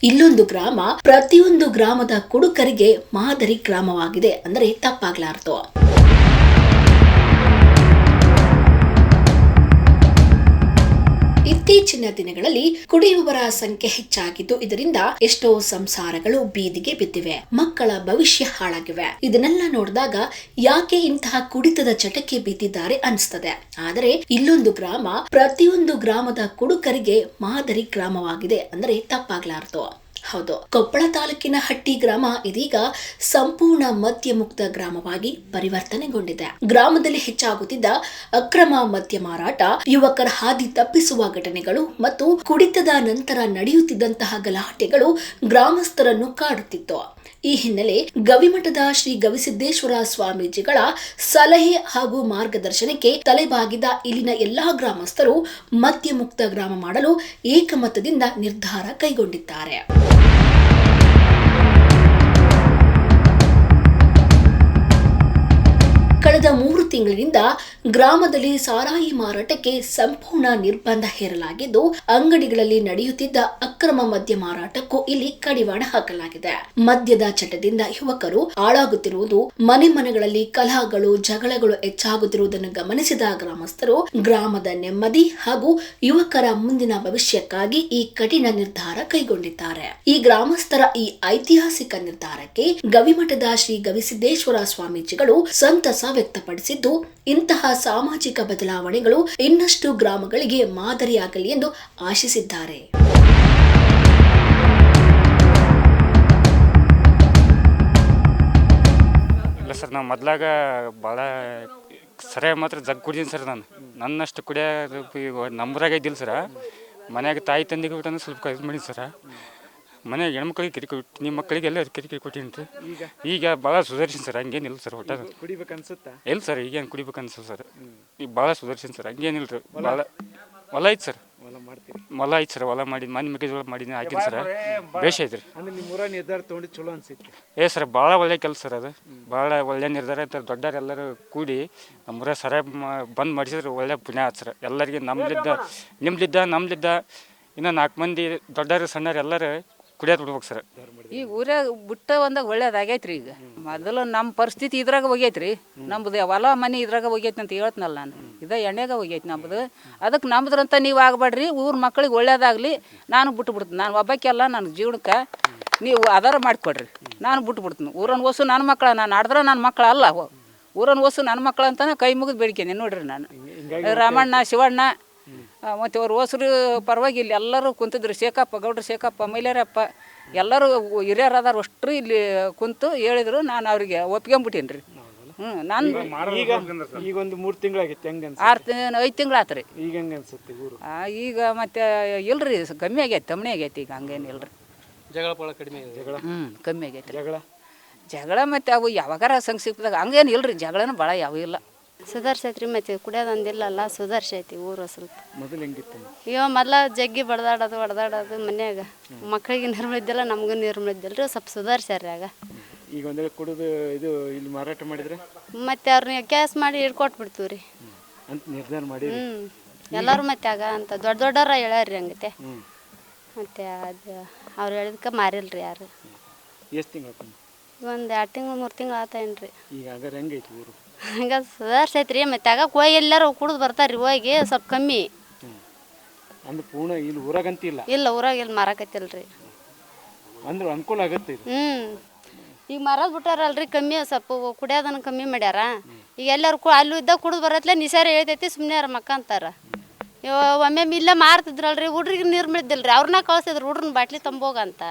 ಇಲ್ಲೊಂದು ಗ್ರಾಮ ಪ್ರತಿಯೊಂದು ಗ್ರಾಮದ ಕುಡುಕರಿಗೆ ಮಾದರಿ ಗ್ರಾಮವಾಗಿದೆ ಅಂದರೆ ತಪ್ಪಾಗ್ಲಾರ್ದು. ಇತ್ತೀಚಿನ ದಿನಗಳಲ್ಲಿ ಕುಡಿಯುವವರ ಸಂಖ್ಯೆ ಹೆಚ್ಚಾಗಿದ್ದು, ಇದರಿಂದ ಎಷ್ಟೋ ಸಂಸಾರಗಳು ಬೀದಿಗೆ ಬಿದ್ದಿವೆ, ಮಕ್ಕಳ ಭವಿಷ್ಯ ಹಾಳಾಗಿವೆ. ಇದನ್ನೆಲ್ಲ ನೋಡಿದಾಗ ಯಾಕೆ ಇಂತಹ ಕುಡಿತದ ಚಟಕ್ಕೆ ಬಿದ್ದಿದ್ದಾರೆ ಅನಿಸ್ತದೆ. ಆದರೆ ಇಲ್ಲೊಂದು ಗ್ರಾಮ ಪ್ರತಿಯೊಂದು ಗ್ರಾಮದ ಕುಡುಕರಿಗೆ ಮಾದರಿ ಗ್ರಾಮವಾಗಿದೆ ಅಂದರೆ ತಪ್ಪಾಗ್ಲಾರ್ದು. ಹೌದು, ಕೊಪ್ಪಳ ತಾಲೂಕಿನ ಹಟ್ಟಿ ಗ್ರಾಮ ಇದೀಗ ಸಂಪೂರ್ಣ ಮದ್ಯ ಮುಕ್ತ ಗ್ರಾಮವಾಗಿ ಪರಿವರ್ತನೆಗೊಂಡಿದೆ. ಗ್ರಾಮದಲ್ಲಿ ಹೆಚ್ಚಾಗುತ್ತಿದ್ದ ಅಕ್ರಮ ಮದ್ಯ ಮಾರಾಟ, ಯುವಕರ ಹಾದಿ ತಪ್ಪಿಸುವ ಘಟನೆಗಳು ಮತ್ತು ಕುಡಿತದ ನಂತರ ನಡೆಯುತ್ತಿದ್ದಂತಹ ಗಲಾಟೆಗಳು ಗ್ರಾಮಸ್ಥರನ್ನು ಕಾಡುತ್ತಿತ್ತು. ಈ ಹಿನ್ನೆಲೆ ಗವಿಮಠದ ಶ್ರೀ ಗವಿಸಿದ್ದೇಶ್ವರ ಸ್ವಾಮೀಜಿಗಳ ಸಲಹೆ ಹಾಗೂ ಮಾರ್ಗದರ್ಶನಕ್ಕೆ ತಲೆಬಾಗಿದ ಇಲ್ಲಿನ ಎಲ್ಲಾ ಗ್ರಾಮಸ್ಥರು ಮದ್ಯ ಮುಕ್ತ ಗ್ರಾಮ ಮಾಡಲು ಏಕಮತದಿಂದ ನಿರ್ಧಾರ ಕೈಗೊಂಡಿದ್ದಾರೆ. ಕಳೆದ 3 ತಿಂಗಳಿನಿಂದ ಗ್ರಾಮದಲ್ಲಿ ಸಾರಾಯಿ ಮಾರಾಟಕ್ಕೆ ಸಂಪೂರ್ಣ ನಿರ್ಬಂಧ ಹೇರಲಾಗಿದ್ದು, ಅಂಗಡಿಗಳಲ್ಲಿ ನಡೆಯುತ್ತಿದ್ದ ಅಕ್ರಮ ಮದ್ಯ ಮಾರಾಟಕ್ಕೂ ಇಲ್ಲಿ ಕಡಿವಾಣ ಹಾಕಲಾಗಿದೆ. ಮದ್ಯದ ಚಟದಿಂದ ಯುವಕರು ಹಾಳಾಗುತ್ತಿರುವುದು, ಮನೆ ಮನೆಗಳಲ್ಲಿ ಕಲಹಗಳು, ಜಗಳಗಳು ಹೆಚ್ಚಾಗುತ್ತಿರುವುದನ್ನು ಗಮನಿಸಿದ ಗ್ರಾಮಸ್ಥರು ಗ್ರಾಮದ ನೆಮ್ಮದಿ ಹಾಗೂ ಯುವಕರ ಮುಂದಿನ ಭವಿಷ್ಯಕ್ಕಾಗಿ ಈ ಕಠಿಣ ನಿರ್ಧಾರ ಕೈಗೊಂಡಿದ್ದಾರೆ. ಈ ಗ್ರಾಮಸ್ಥರ ಈ ಐತಿಹಾಸಿಕ ನಿರ್ಧಾರಕ್ಕೆ ಗವಿಮಠದ ಶ್ರೀ ಗವಿಸಿದ್ದೇಶ್ವರ ಸ್ವಾಮೀಜಿಗಳು ಸಂತಸ ವ್ಯಕ್ತಪಡಿಸಿದ್ದು, ಇಂತಹ ಸಾಮಾಜಿಕ ಬದಲಾವಣೆಗಳು ಇನ್ನಷ್ಟು ಗ್ರಾಮಗಳಿಗೆ ಮಾದರಿಯಾಗಲಿ ಎಂದು ಆಶಿಸಿದ್ದಾರೆ. ಇಲ್ಲ ಸರ್, ನಾವು ಮೊದಲಾಗ ಭಾಳ ಸರಿಯಾಗಿ ಮಾತ್ರ ಜಗ್ ಕುಡಿದೀನಿ ಸರ್. ನನ್ನಷ್ಟು ಕುಡಿಯೋ ನಂಬರಾಗ ಇದ್ದಿಲ್ಲ ಸರ. ಮನ್ಯಾಗ ತಾಯಿ ತಂದೆಗೆ ಬಿಟ್ಟು ಸ್ವಲ್ಪ ಇದು ಮಾಡೀನಿ ಸರ. ಮನೆಯಾಗ ಹೆಣ್ಮಕ್ಳಿಗೆ ಕಿರಿಕಿರಿ, ನಿಮ್ಮ ಮಕ್ಕಳಿಗೆ ಎಲ್ಲ ಕಿರಿಕಿರಿ ಕೊಟ್ಟಿನಿ ರೀ. ಈಗ ಭಾಳ ಸುಧಾರಿಸಿನಿ ಸರ್, ಹಂಗೇನಿಲ್ಲ ಸರ್. ಒಟ್ಟ ಕುಡಿಬೇಕು ಅನ್ಸುತ್ತಾ? ಇಲ್ಲ ಸರ್, ಈಗೇನು ಕುಡಿಬೇಕು ಅನ್ಸಲ್ಲ ಸರ್. ಈಗ ಭಾಳ ಸುಧಾರಿಸಿನಿ ಸರ್, ಹಂಗೇನಿಲ್ಲ ರೀ. ಭಾಳ ಹೊಲ ಐತೆ ಸರ್, ಹೊಲ ಐತೆ ಸರ್. ಹೊಲ ಮಾಡಿ ಮನೆ ಮೆಕ್ಕೆಜೋಳ ಮಾಡಿದ್ದೀನಿ, ಹಾಕಿನಿ ಸರ್. ಬೇಷ್ ಐತೆ ರೀ. ಅಂದ್ರೆ ನಿಮ್ಮೂರ ನಿರ್ಧಾರ ತೊಗೊಂಡು ಚಲೋ ಅನ್ಸಿತ್ತು? ಸರ್, ಭಾಳ ಒಳ್ಳೆ ಕೆಲಸ ಸರ್. ಅದು ಭಾಳ ಒಳ್ಳೆ ನಿರ್ಧಾರ ಅಂತ ದೊಡ್ಡವರೆಲ್ಲರೂ ಕೂಡಿ ನಮ್ಮೂರ ಸರ ಬಂದ್ ಮಾಡಿಸಿದ್ರೆ ಒಳ್ಳೆ ಪುಣ್ಯ ಆಯ್ತು ಸರ್. ಎಲ್ಲರಿಗೆ ನಮ್ಲಿದ್ದ ಇನ್ನು 4 ಮಂದಿ ದೊಡ್ಡವರು ಸಣ್ಣರು ಎಲ್ಲರೂ ಕುಡಿಯೋದು ಬಿಡ್ಬೇಕು ಸರ್. ಈಗ ಊರಾಗ ಬಿಟ್ಟ ಒಂದಾಗ ಒಳ್ಳೇದಾಗೈತ್ರಿ. ಈಗ ಮೊದಲು ನಮ್ಮ ಪರಿಸ್ಥಿತಿ ಇದ್ರಾಗ ಹೋಗೈತ್ರಿ. ನಮ್ಮದು ಹೊಲ ಮನೆ ಇದ್ರಾಗ ಹೋಗೈತಿ ಅಂತ ಹೇಳ್ತನಲ್ಲ ನಾನು. ಎಣ್ಣೆಗ ಹೋಗೈತಿ ನಮ್ಮದು. ಅದಕ್ಕೆ ನಮ್ದ್ರಂತ ನೀವು ಆಗಬೇಡ್ರಿ, ಊರ ಮಕ್ಳಿಗೆ ಒಳ್ಳೇದಾಗಲಿ. ನಾನು ಬಿಟ್ಬಿಡ್ತೀನಿ. ನಾನು ಒಬ್ಬಾಕೆಲ್ಲ ನನ್ನ ಜೀವನಕ್ಕೆ ನೀವು ಆಧಾರ ಮಾಡಿಕೊಡ್ರಿ. ನಾನು ಬಿಟ್ಬಿಡ್ತೀನಿ. ಊರನ್ನ ಓಸು ನನ್ನ ಮಕ್ಕಳ, ನಾನು ಆಡಿದ್ರೆ ನನ್ನ ಮಕ್ಕಳ ಅಲ್ಲ. ಊರನ್ನ ಓಸು ನನ್ನ ಮಕ್ಕಳು ಅಂತಾನೆ ಕೈ ಮುಗಿದು ಬೇಡಿಕೆನೆ ನೋಡ್ರಿ. ನಾನು ರಾಮಣ್ಣ, ಶಿವಣ್ಣ ಮತ್ತು ಅವ್ರ ಓಸರು ಪರವಾಗಿ ಇಲ್ಲಿ ಎಲ್ಲರೂ ಕುಂತಿದ್ರು. ಶೇಖಪ್ಪ, ಗೌಡ್ರು ಶೇಖಪ್ಪ, ಮೈಲಾರಪ್ಪ ಎಲ್ಲರೂ ಹಿರಿಯರಾದಾರ ಅಷ್ಟರು ಇಲ್ಲಿ ಕುಂತು ಹೇಳಿದ್ರು. ನಾನು ಅವ್ರಿಗೆ ಒಪ್ಕೊಂಬಿಟ್ಟೀನಿ ರೀ. ನಾನು ಈಗ ಒಂದು 3 ತಿಂಗಳಾಗಿತ್ತು. ಹೆಂಗೆ 5 ತಿಂಗಳು ಆತ್ರಿ. ಈಗ ಹೆಂಗೆ ಅನ್ಸುತ್ತೆ ಊರು? ಈಗ ಮತ್ತೆ ಇಲ್ರಿ, ಕಮ್ಮಿ ಆಗೈತಿ, ತಮ್ಮನೆ ಆಗೈತಿ. ಈಗ ಹಂಗೇನು ಇಲ್ರಿ. ಜಗಳ ಕಡಿಮೆ? ಕಮ್ಮಿ ಆಗೈತಿ ಜಗಳ. ಮತ್ತು ಅವು ಯಾವಾಗಾರ ಸಂಕ್ಷಿಪ್ತದಾಗ ಹಂಗೇನು ಇಲ್ರಿ. ಜಗಳನೂ ಭಾಳ ಯಾವ ಇಲ್ಲ. ಸುಧಾರ್ಸೈತ್ರಿ. ಮತ್ತೆ ಕುಡಿಯೋದಂದಿಲ್ಲಲ್ಲ, ಸುಧಾರ್ಸೈತಿ ಊರು ಸ್ವಲ್ಪ. ಮೊದಲು ಹೆಂಗಿತ್ತು? ಮೊದಲ ಜಗ್ಗಿ ಹೊಡೆದಾಡೋದು ಮನ್ಯಾಗ. ಮಕ್ಕಳಿಗೆ ನಿರ್ಮಲ ಇದ್ದಿಲ್ಲ, ನಮಗೂ ನಿರ್ಮಲ ಇದ್ದಿಲ್ಲ. ಸ್ವಲ್ಪ ಸುಧಾರ್ಸ್ಯಾರ. ಆಗ ಈಗ ಒಂದೇ ಕುಡಿದು ಇದು ಇಲ್ಲಿ ಮಾರಾಟ ಮಾಡಿದ್ರೆ ಮತ್ತೆ ಅವ್ರನ್ನ ಕ್ಯಾಸ್ ಮಾಡಿ ಹಿಡ್ಕೊಟ್ಬಿಡ್ತೀವಿ ರೀ ಅಂತ ನಿರ್ಧಾರ ಮಾಡಿ. ಎಲ್ಲರೂ ಮತ್ತೆ ಆಗ ಅಂತ ದೊಡ್ಡವ್ರ ಹೇಳ್ಯಾರ್ರಿ ಹಂಗತೆ. ಮತ್ತೆ ಅದು ಅವ್ರು ಹೇಳಿದ್ಕೆ ಮಾರಿಲ್ರಿ ಯಾರು. ಎಷ್ಟು ತಿಂಗಳು? ಒಂದು 2 ತಿಂಗಳು 3 ತಿಂಗಳು ಆತೇನ್ರಿ. ಈಗ ಹಾಗಾದ್ರೆ ಹೆಂಗೈತಿ ಊರು? ಹಂಗೆ ಸುಧಾರ್ಸೈತ್ರಿ. ಮತ್ತೆ ಆಗ ಹೋಗಿ ಎಲ್ಲರೂ ಕುಡಿದು ಬರ್ತಾರ್ರಿ. ಹೋಗಿ ಸ್ವಲ್ಪ ಕಮ್ಮಿ ಅಂದ್ರೆ ಪೂರ್ಣ ಇಲ್ಲಿ ಊರಾಗಂತಿಲ್ಲ? ಇಲ್ಲ, ಊರಾಗ ಇಲ್ಲಿ ಮಾರಾಕತ್ತಿಲ್ರಿ. ಅಂದ್ರೆ ಅನುಕೂಲ ಆಗುತ್ತೆ ಇದು. ಈಗ ಮಾರೋದು ಬಿಟ್ಟಾರಲ್ರಿ. ಕಮ್ಮಿ ಸ್ವಲ್ಪ ಕುಡಿಯೋದನ್ನ ಕಮ್ಮಿ ಮಾಡ್ಯಾರ. ಈಗ ಎಲ್ಲರೂ ಅಲ್ಲಿ ಇದ್ದಾಗ ಕುಡಿದು ಬರತ್ಲೆ ನಿಸಾರ ಹೇಳ್ತೈತಿ, ಸುಮ್ಮನೆ ಅವ್ರ ಮಕ್ಕ ಅಂತಾರ. ಒಮ್ಮೆ ಇಲ್ಲೇ ಮಾರ್ತಿದ್ರಲ್ರಿ, ಹುಡ್ರಿಗೆ ನೀರು ಮಿಳಿದಿಲ್ರಿ. ಅವ್ರನ್ನ ಕಳಿಸಿದ್ರು ಹುಡ್ರನ್ನ ಬಾಟ್ಲಿ ತಂಬೋಗಂತ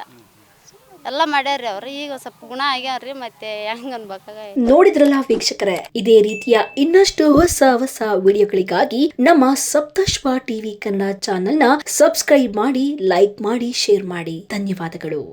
ಎಲ್ಲ ಮಾಡ್ಯಾರ್ರಿ ಅವ್ರು. ಈಗ ಸ್ವಲ್ಪ ಗುಣ ಆಗ್ಯಾರ್ರಿ. ಮತ್ತೆ ಹೆಂಗ ಅನ್ಬೇಕಾಗ ನೋಡಿದ್ರಲ್ಲ ವೀಕ್ಷಕರೇ, ಇದೇ ರೀತಿಯ ಇನ್ನಷ್ಟು ಹೊಸ ವಿಡಿಯೋಗಳಿಗಾಗಿ ನಮ್ಮ ಸಪ್ತಶ್ವ ಟಿವಿ ಕನ್ನಡ ಚಾನೆಲ್ನ ಸಬ್ಸ್ಕ್ರೈಬ್ ಮಾಡಿ, ಲೈಕ್ ಮಾಡಿ, ಶೇರ್ ಮಾಡಿ. ಧನ್ಯವಾದಗಳು.